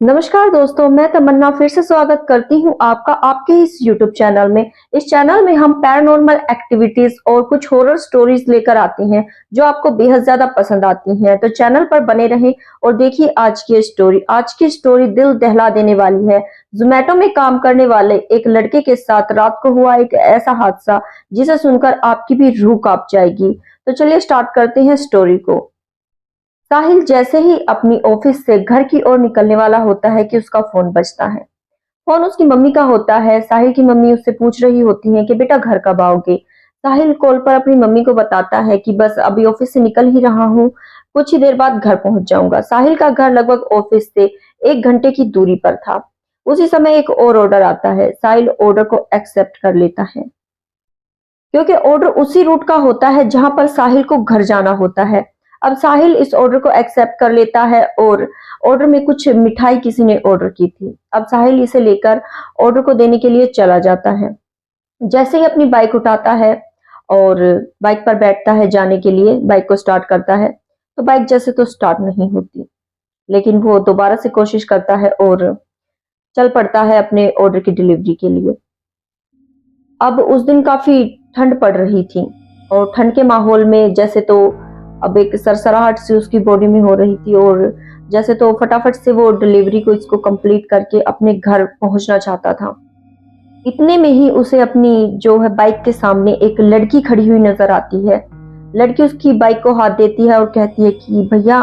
नमस्कार दोस्तों, मैं तमन्ना फिर से स्वागत करती हूँ आपका आपके इस YouTube चैनल में। इस चैनल में हम पैरानॉर्मल एक्टिविटीज और कुछ हॉरर स्टोरीज लेकर आते हैं जो आपको बेहद ज्यादा पसंद आती हैं। तो चैनल पर बने रहें और देखिए आज की स्टोरी। आज की स्टोरी दिल दहला देने वाली है। जोमेटो में काम करने वाले एक लड़के के साथ रात को हुआ एक ऐसा हादसा जिसे सुनकर आपकी भी रूह कांप जाएगी। तो चलिए स्टार्ट करते हैं स्टोरी को। साहिल जैसे ही अपनी ऑफिस से घर की ओर निकलने वाला होता है कि उसका फोन बजता है। फोन उसकी मम्मी का होता है। साहिल की मम्मी उससे पूछ रही होती है कि बेटा घर कब आओगे। साहिल कॉल पर अपनी मम्मी को बताता है कि बस अभी ऑफिस से निकल ही रहा हूँ, कुछ ही देर बाद घर पहुंच जाऊंगा। साहिल का घर लगभग ऑफिस से 1 घंटे की दूरी पर था। उसी समय एक और ऑर्डर आता है। साहिल ऑर्डर को एक्सेप्ट कर लेता है क्योंकि ऑर्डर उसी रूट का होता है जहां पर साहिल को घर जाना होता है। अब साहिल इस ऑर्डर को एक्सेप्ट कर लेता है और ऑर्डर में कुछ मिठाई किसी ने ऑर्डर की थी। अब साहिल इसे लेकर ऑर्डर को देने के लिए चला जाता है। जैसे ही अपनी बाइक उठाता है और बाइक पर बैठता है जाने के लिए, बाइक को स्टार्ट करता है तो बाइक जैसे तो स्टार्ट नहीं होती, लेकिन वो दोबारा से कोशिश करता है और चल पड़ता है अपने ऑर्डर की डिलीवरी के लिए। अब उस दिन काफी ठंड पड़ रही थी और ठंड के माहौल में जैसे तो अब एक सरसराहट सी उसकी बॉडी में हो रही थी और जैसे तो फटाफट से वो डिलीवरी को इसको कंप्लीट करके अपने घर पहुंचना चाहता था। इतने में ही उसे अपनी जो है बाइक के सामने एक लड़की खड़ी हुई नजर आती है। लड़की उसकी बाइक को हाथ देती है और कहती है कि भैया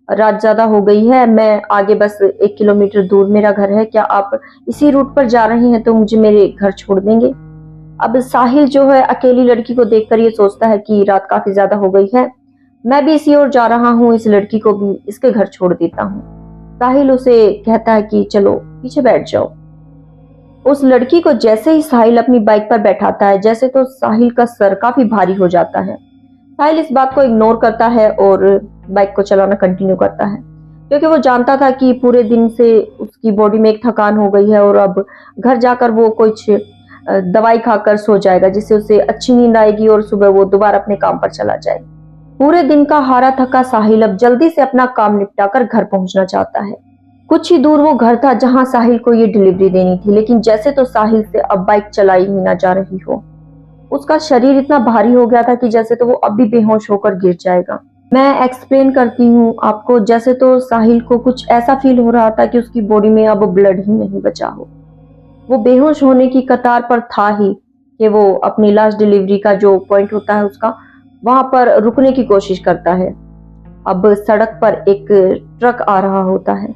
रात ज्यादा हो गई है, मैं आगे बस 1 किलोमीटर दूर मेरा घर है, क्या आप इसी रूट पर जा रहे हैं तो मुझे मेरे घर छोड़ देंगे। अब साहिल जो है अकेली लड़की को देखकर ये सोचता है कि रात काफी ज्यादा हो गई है, मैं भी इसी ओर जा रहा हूँ, इस लड़की को भी इसके घर छोड़ देता हूँ। साहिल उसे कहता है कि चलो पीछे बैठ जाओ। उस लड़की को जैसे ही साहिल अपनी बाइक पर बैठाता है जैसे तो साहिल का सर काफी भारी हो जाता है। साहिल इस बात को इग्नोर करता है और बाइक को चलाना कंटिन्यू करता है क्योंकि वो जानता था कि पूरे दिन से उसकी बॉडी में एक थकान हो गई है और अब घर जाकर वो कुछ दवाई खाकर सो जाएगा जिससे उसे अच्छी नींद आएगी और सुबह वो दोबारा अपने काम पर चला जाएगा। पूरे दिन का हारा थका साहिल अब जल्दी से अपना काम निपटाकर घर पहुंचना चाहता है। कुछ ही दूर वो घर था जहां साहिल को ये डिलीवरी देनी थी, लेकिन जैसे तो साहिल से अब बाइक चलाई ही ना जा रही हो। उसका शरीर इतना भारी हो गया था कि जैसे तो वो अब भी बेहोश होकर गिर जाएगा। मैं एक्सप्लेन करती हूँ आपको। जैसे तो साहिल को कुछ ऐसा फील हो रहा था कि उसकी बॉडी में अब ब्लड ही नहीं बचा हो। वो बेहोश होने की कतार पर था ही कि वो अपनी लास्ट डिलीवरी का जो पॉइंट होता है उसका वहां पर रुकने की कोशिश करता है। अब सड़क पर एक ट्रक आ रहा होता है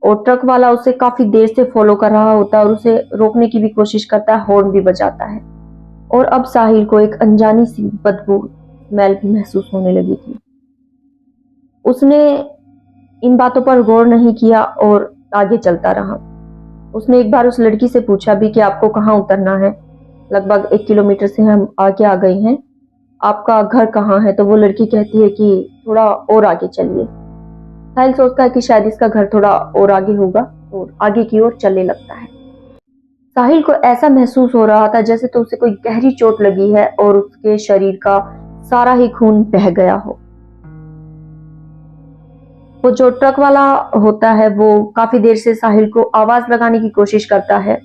और ट्रक वाला उसे काफी देर से फॉलो कर रहा होता है और उसे रोकने की भी कोशिश करता है, हॉर्न भी बजाता है। और अब साहिल को एक अनजानी सी बदबू स्मेल भी महसूस होने लगी थी। उसने इन बातों पर गौर नहीं किया और आगे चलता रहा। उसने एक बार उस लड़की से पूछा भी कि आपको कहाँ उतरना है, लगभग 1 किलोमीटर से हम आगे आ गए हैं, आपका घर कहाँ है। तो वो लड़की कहती है कि थोड़ा और आगे चलिए। साहिल सोचता है कि शायद इसका घर थोड़ा और आगे होगा और आगे की ओर चलने लगता है। साहिल को ऐसा महसूस हो रहा था जैसे तो उसे कोई गहरी चोट लगी है और उसके शरीर का सारा ही खून बह गया हो। वो जो ट्रक वाला होता है वो काफी देर से साहिल को आवाज लगाने की कोशिश करता है।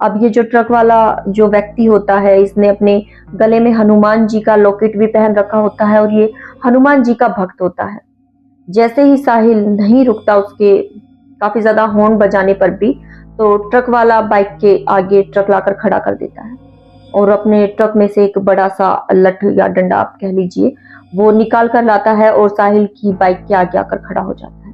अब ये जो ट्रक वाला जो व्यक्ति होता है इसने अपने गले में हनुमान जी का लॉकेट भी पहन रखा होता है और ये हनुमान जी का भक्त होता है। जैसे ही साहिल नहीं रुकता उसके काफी ज्यादा हॉर्न बजाने पर भी, तो ट्रक वाला बाइक के आगे ट्रक लाकर खड़ा कर देता है और अपने ट्रक में से एक बड़ा सा लठ या डंडा आप कह लीजिए वो निकाल कर लाता है और साहिल की बाइक के आगे आकर खड़ा हो जाता है।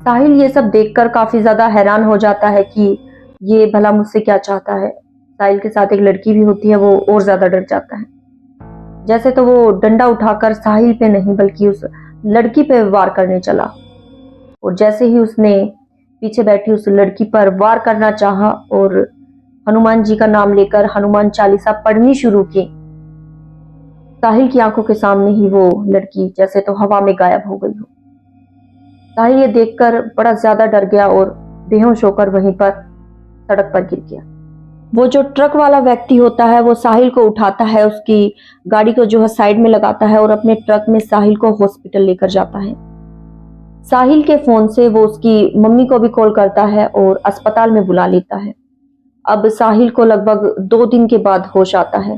साहिल ये सब देखकर काफी ज्यादा हैरान हो जाता है कि ये भला मुझसे क्या चाहता है। साहिल के साथ एक लड़की भी होती है, वो और ज्यादा डर जाता है। जैसे तो वो डंडा उठाकर साहिल पे नहीं बल्कि उस लड़की पे वार करने चला और जैसे ही उसने पीछे बैठी उस लड़की पर वार करना चाहा और हनुमान जी का नाम लेकर हनुमान चालीसा पढ़नी शुरू की, साहिल की आंखों के सामने ही वो लड़की जैसे तो हवा में गायब हो गई हो। साहिल ये देखकर बड़ा ज्यादा डर गया और बेहोश होकर वहीं पर सड़क पर गिर गया। वो जो ट्रक वाला व्यक्ति होता है वो साहिल को उठाता है, उसकी गाड़ी को जो है साइड में लगाता है और अपने ट्रक में साहिल को हॉस्पिटल लेकर जाता है। साहिल के फोन से वो उसकी मम्मी को भी कॉल करता है और अस्पताल में बुला लेता है। अब साहिल को लगभग 2 दिन के बाद होश आता है।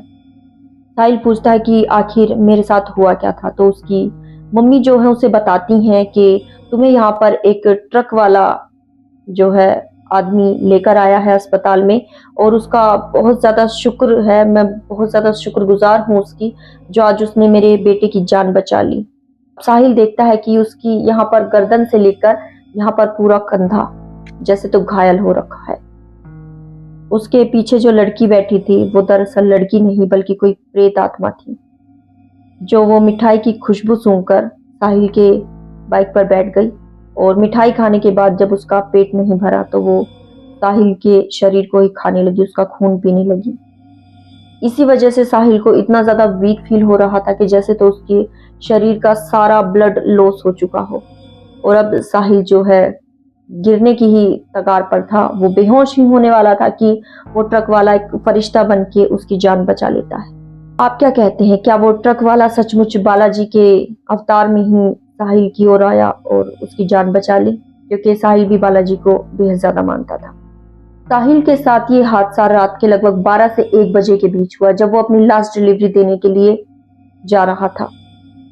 साहिल पूछता है कि आखिर मेरे साथ हुआ क्या था, तो उसकी मम्मी जो है उसे बताती हैं कि तुम्हें यहाँ पर एक ट्रक वाला जो है आदमी लेकर आया है अस्पताल में, और उसका बहुत ज़्यादा शुक्र है, मैं बहुत ज़्यादा शुक्रगुजार हूँ उसकी, जो आज उसने मेरे बेटे की जान बचा ली। साहिल देखता है कि उसकी यहाँ पर गर्दन से लेकर यहाँ पर पूरा कंधा जैसे तो घायल हो रखा है। उसके पीछे जो लड़की बैठी थी वो दरअसल लड़की नहीं बल्कि कोई प्रेत आत्मा थी, जो वो मिठाई की खुशबू सूंघकर साहिल के बाइक पर बैठ गई, और मिठाई खाने के बाद जब उसका पेट नहीं भरा तो वो साहिल के शरीर को ही खाने लगी, उसका खून पीने लगी। इसी वजह से साहिल को इतना ज्यादा वीक फील हो रहा था कि जैसे तो उसके शरीर का सारा ब्लड लॉस हो चुका हो, और अब साहिल जो है गिरने की ही कगार पर था। वो बेहोश ही होने वाला था कि वो ट्रक वाला एक फरिश्ता बन के उसकी जान बचा लेता है। आप क्या कहते हैं, क्या वो ट्रक वाला सचमुच बालाजी के अवतार में ही साहिल की ओर आया और उसकी जान बचा ली? क्योंकि साहिल भी बालाजी को बेहद ज्यादा मानता था। साहिल के साथ ये हादसा रात के लगभग 12 से 1 बजे के बीच हुआ, जब वो अपनी लास्ट डिलीवरी देने के लिए जा रहा था।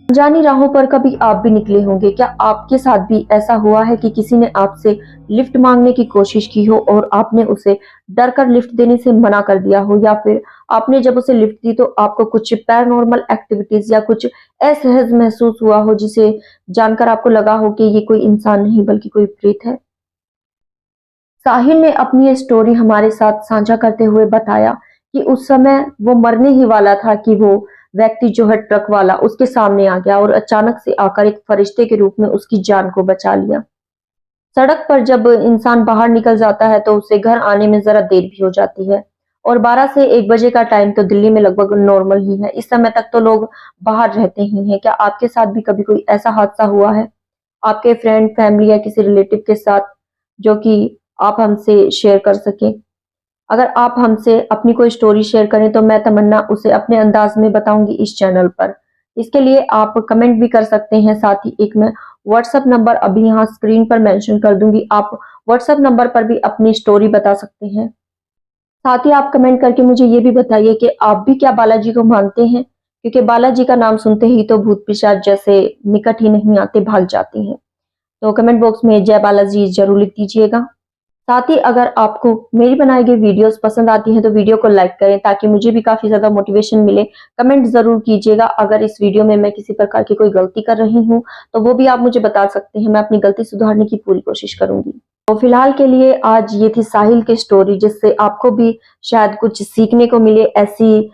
अनजानी राहों पर कभी आप भी निकले होंगे। क्या आपके साथ भी ऐसा हुआ है कि किसी ने आपसे लिफ्ट मांगने की कोशिश की हो और आपने उसे डर कर लिफ्ट देने से मना कर दिया हो, या फिर आपने जब उसे लिफ्ट दी तो आपको कुछ पैरानॉर्मल एक्टिविटीज या कुछ असहज महसूस हुआ हो, जिसे जानकर आपको लगा हो कि ये कोई इंसान नहीं बल्कि कोई प्रेत है? साहिल ने अपनी ये स्टोरी हमारे साथ साझा करते हुए बताया कि उस समय वो मरने ही वाला था कि वो व्यक्ति जो है ट्रक वाला उसके सामने आ गया और अचानक से आकर एक फरिश्ते के रूप में उसकी जान को बचा लिया। सड़क पर जब इंसान बाहर निकल जाता है तो उसे घर आने में जरा देर भी हो जाती है, और 12 से 1 बजे का टाइम तो दिल्ली में लगभग नॉर्मल ही है। इस समय तक तो लोग बाहर रहते ही हैं। क्या आपके साथ भी कभी कोई ऐसा हादसा हुआ है आपके फ्रेंड, फैमिली या किसी रिलेटिव के साथ, जो कि आप हमसे शेयर कर सकें? अगर आप हमसे अपनी कोई स्टोरी शेयर करें तो मैं तमन्ना उसे अपने अंदाज में बताऊंगी इस चैनल पर। इसके लिए आप कमेंट भी कर सकते हैं। साथ ही एक मैं व्हाट्सएप नंबर अभी यहाँ स्क्रीन पर मेंशन कर दूंगी, आप व्हाट्सएप नंबर पर भी अपनी स्टोरी बता सकते हैं। साथ ही आप कमेंट करके मुझे ये भी बताइए कि आप भी क्या बालाजी को मानते हैं, क्योंकि बालाजी का नाम सुनते ही तो भूत पिशाच जैसे निकट ही नहीं आते, भाग जाते हैं। तो कमेंट बॉक्स में जय बालाजी जरूर लिख दीजिएगा। साथ ही अगर आपको मेरी बनाई गई वीडियोस पसंद आती हैं तो वीडियो को लाइक करें, ताकि मुझे भी काफी ज्यादा मोटिवेशन मिले। कमेंट जरूर कीजिएगा। अगर इस वीडियो में मैं किसी प्रकार की कोई गलती कर रही हूँ तो वो भी आप मुझे बता सकते हैं, मैं अपनी गलती सुधारने की पूरी कोशिश करूंगी। तो फिलहाल के लिए आज ये थी साहिल की स्टोरी, जिससे आपको भी शायद कुछ सीखने को मिले। ऐसी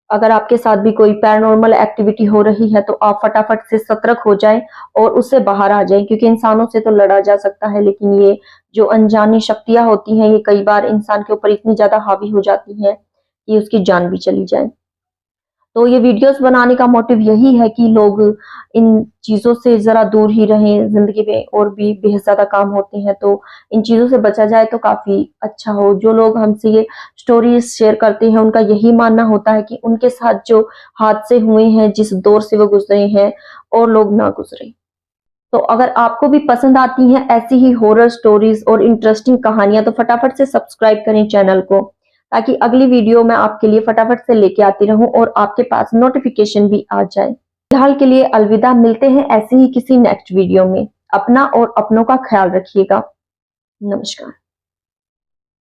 अगर आपके साथ भी कोई पैरानॉर्मल एक्टिविटी हो रही है तो आप फटाफट से सतर्क हो जाएं और उससे बाहर आ जाएं, क्योंकि इंसानों से तो लड़ा जा सकता है, लेकिन ये जो अनजानी शक्तियां होती हैं ये कई बार इंसान के ऊपर इतनी ज्यादा हावी हो जाती हैं कि उसकी जान भी चली जाए। तो ये वीडियोस बनाने का मोटिव यही है कि लोग इन चीजों से जरा दूर ही रहें। जिंदगी में और भी बेहद ज्यादा काम होते हैं, तो इन चीजों से बचा जाए तो काफी अच्छा हो। जो लोग हमसे ये स्टोरीज शेयर करते हैं उनका यही मानना होता है कि उनके साथ जो हादसे हुए हैं, जिस दौर से वो गुजरे हैं, और लोग ना गुजरे। तो अगर आपको भी पसंद आती हैं ऐसी ही हॉरर स्टोरीज और इंटरेस्टिंग कहानियां तो फटाफट से सब्सक्राइब करें चैनल को, ताकि अगली वीडियो मैं आपके लिए फटाफट से लेके आती रहूं और आपके पास नोटिफिकेशन भी आ जाए। फिलहाल के लिए अलविदा, मिलते हैं ऐसे ही किसी नेक्स्ट वीडियो में। अपना और अपनों का ख्याल रखिएगा। नमस्कार।